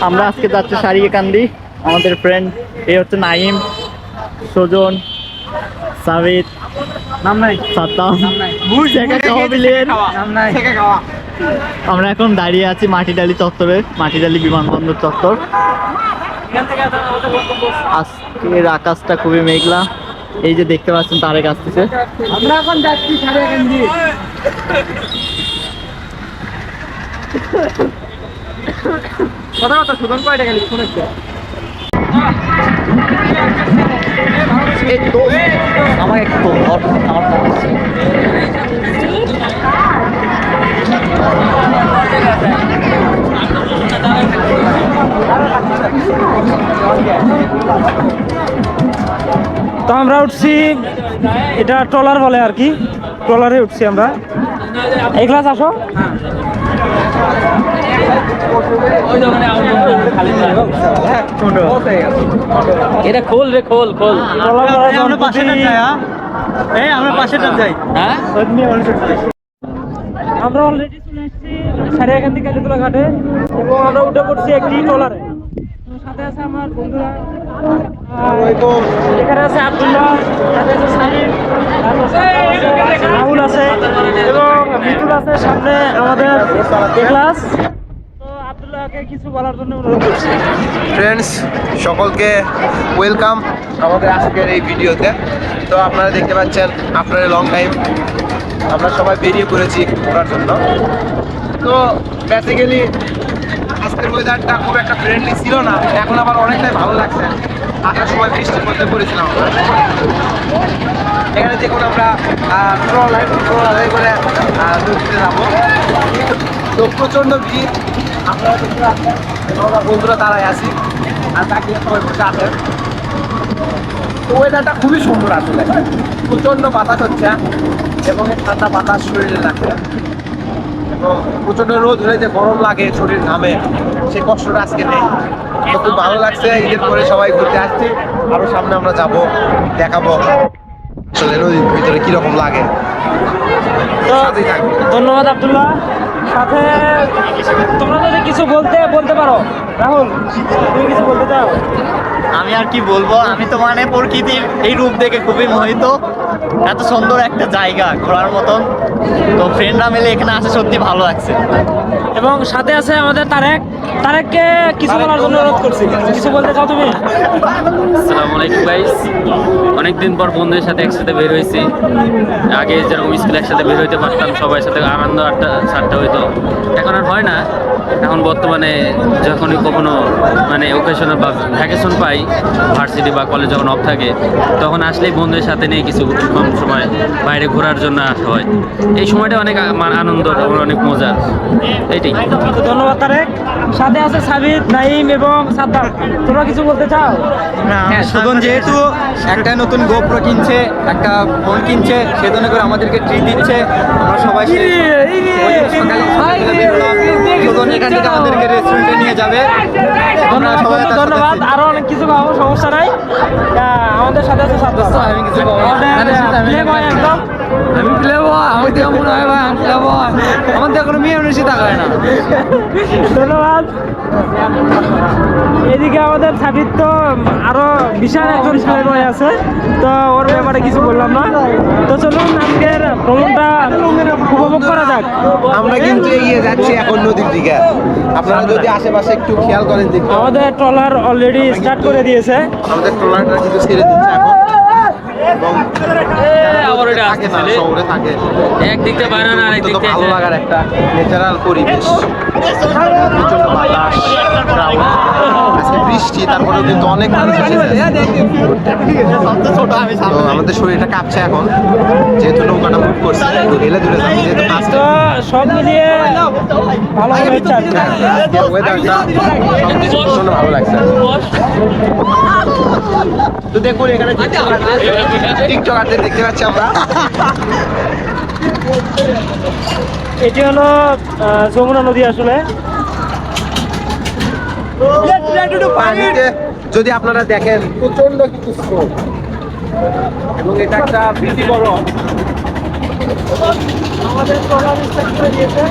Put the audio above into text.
আমরা আজকে যাচ্ছি সারিয়াকান্দি। আমাদের ফ্রেন্ড এই হচ্ছে নাইম, সুজন, সাবিত, সাদ্দাম, আমরা এখন দাঁড়িয়ে আছি মাটিডালি চত্বরে, মাটিডালি বিমানবন্দর চত্বর। আজকের আকাশটা খুবই মেঘলা, এই যে দেখতে পাচ্ছেন তারেক আসতেছে। আমরা এখন যাচ্ছি সারিয়াকান্দি। কথা সুজন কয়টা গেলি শুনেছে আমার একটু আমার তো আমরা উঠছি, এটা ট্রলার বলে আর কি, ট্রলারে উঠছি আমরা। এই ক্লাস আসো। এটা খোল রে, খোল খোল। আমরা পাশেটা যাই, আমরা পাশেটা যাই। হ্যাঁ, আমরা অলরেডি চলে এসেছি সারিয়াকান্দি কালীতলা ঘাটে এবং আমরা উঠে পড়ছি একটি ট্রলারে। সাথে আছে আমার বন্ধুরা, এখানে আছে আব্দুল্লাহ, সাথে আছে সাহিব, রাহুল আছে এবং মিতুল আছে। সামনে আমাদের ক্লাস। তো আব্দুল্লাহকে কিছু বলার জন্য অনুরোধ করছি। ফ্রেন্ডস, সকলকে ওয়েলকাম আমাদের আজকের এই ভিডিওতে। তো আপনারা দেখতে পাচ্ছেন আফটার এ লং টাইম আমরা সবাই বেরিয়ে পড়েছি ঘোরার জন্য। তো বেসিক্যালি আজকের ওয়েদারটা খুব একটা ফ্রেন্ডলি ছিল না, এখন আবার অনেকটাই ভালো লাগছে। আসার সময় বৃষ্টির মধ্যে পড়েছিলাম আমরা। এখানে দেখুন আমরা ট্রলার করে নদীতে যাবো। তো প্রচণ্ড ভিড়, আপনারা দেখতে পাচ্ছেন আমরা বন্ধুরা দাঁড়ায় আছি আর তাকিয়ে সবাই বসে আছেন। তো ওয়েদারটা খুবই সুন্দর, আসলে প্রচণ্ড বাতাস হচ্ছে এবং এই ঠান্ডা বাতাস শরীরে লাগছে এবং প্রচণ্ড রোদ হলে যে গরম লাগে শরীর ঘামে, সেই কষ্টটা আজকে নেই। তো খুব ভালো লাগছে, ঈদের পরে সবাই ঘুরতে আসছি। আরও সামনে আমরা যাব, দেখাবো আসলে নদীর ভিতরে কীরকম লাগে। তো ধন্যবাদ আব্দুল্লাহ। সাথে তোমরা যদি কিছু বলতে পারো। রাহুল, তুমি কিছু বলতে চাও? আমি আর কি বলবো, আমি তো মানে প্রকৃতির এই রূপ দেখে খুবই মোহিত। এত সুন্দর একটা জায়গা ঘোরার মতন, তো ফ্রেন্ডরা মিলে এখানে আসে সত্যি ভালো লাগছে। এবং সাথে আছে আমাদের তারেককে কিছু বলার জন্য অনুরোধ করছি। কিছু বলতে চাও তুমি? আসসালামু আলাইকুম গাইস। অনেকদিন পর বন্ধুদের সাথে একসাথে বের হয়েছি। আগে যেরকম স্কুলে একসাথে বের হইতে পারতাম, সবার সাথে আনন্দ আড্ডা হইতো, এখন আর হয় না। এখন বর্তমানে যখনই কখনো মানে ওকেশনাল বা ভ্যাকেশন পাই, ভার্সিটি বা কলেজ যখন অফ থাকে, তখন আসলেই বন্ধুদের সাথে নিয়ে কিছু কম সময় বাইরে ঘোরার জন্য আসা হয়। এই সময়টা অনেক আনন্দ এবং অনেক মজার। এইটাই। ধন্যবাদ তারেক। সাথে আছে সাবিত, নাইম এবং সাদ্দাম। তোমরা কিছু বলতে চাও? হ্যাঁ, সুজন যেহেতু একটা নতুন গোপ্রো কিনছে, একটা ফোন কিনছে, সেজন্য করে আমাদেরকে ট্রিট দিচ্ছে। আমরা সবাই সুজন এখান থেকে আমাদেরকে রেস্টুরেন্টে নিয়ে যাবে। ধন্যবাদ। আরো অনেক কিছু খাবো, সমস্যা নাই। আমাদের সাথে আছে সাদ্দাম। আমি কিছু একদম আমি প্লে বয়, আমি তো মনে হয় ভাই আমি প্লে বয়, আমার তো কোনো মেয়ে অনুষ্ঠিত হয় না। ধন্যবাদ। এদিকে আমাদের সাবিত তো আরো বিশাল একজন প্লে বয় আছে, তো ওর ব্যাপারে কিছু বললাম না। তো চলুন আজকের ভ্রমণটা উপভোগ করা যাক। আমরা কিন্তু এগিয়ে যাচ্ছি এখন নদীর দিকে। আপনারা যদি আশেপাশে একটু খেয়াল করেন দেখবেন আমাদের ট্রলার অলরেডি স্টার্ট করে দিয়েছে। আমাদের ট্রলারটা কিন্তু ছেড়ে দিচ্ছে এখন এবং আবার এটা থাকে না, শহরে থাকে। একদিক থেকে বাইরে না, আরেক দিক থেকে ভালো লাগার একটা ন্যাচারাল পরিবেশ। প্রচন্ড বাতাস, crowd, আজকে বৃষ্টি, তারপরেও কিন্তু অনেক মানুষ এসেছে। তো আমাদের শরীরটা কাঁপছে এখন, যেহেতু নৌকাটা মুভ করছে, তো হেলে দূরে যাবে যেহেতু তো সব মিলিয়ে ভালো হয়েছে আর কি। ওয়েদারটা প্রচন্ড ভালো লাগছে। তো দেখুন এখানে টিকটকারদের দেখতে পাচ্ছি আমরা। এটি হলো যমুনা নদী। আসলে পানিতে যদি আপনারা দেখেন প্রচন্ড কিছু স্রোত এবং এটা একটা বেশি বড়। আমাদের ট্রলার স্টার্ট করে দিয়েছে।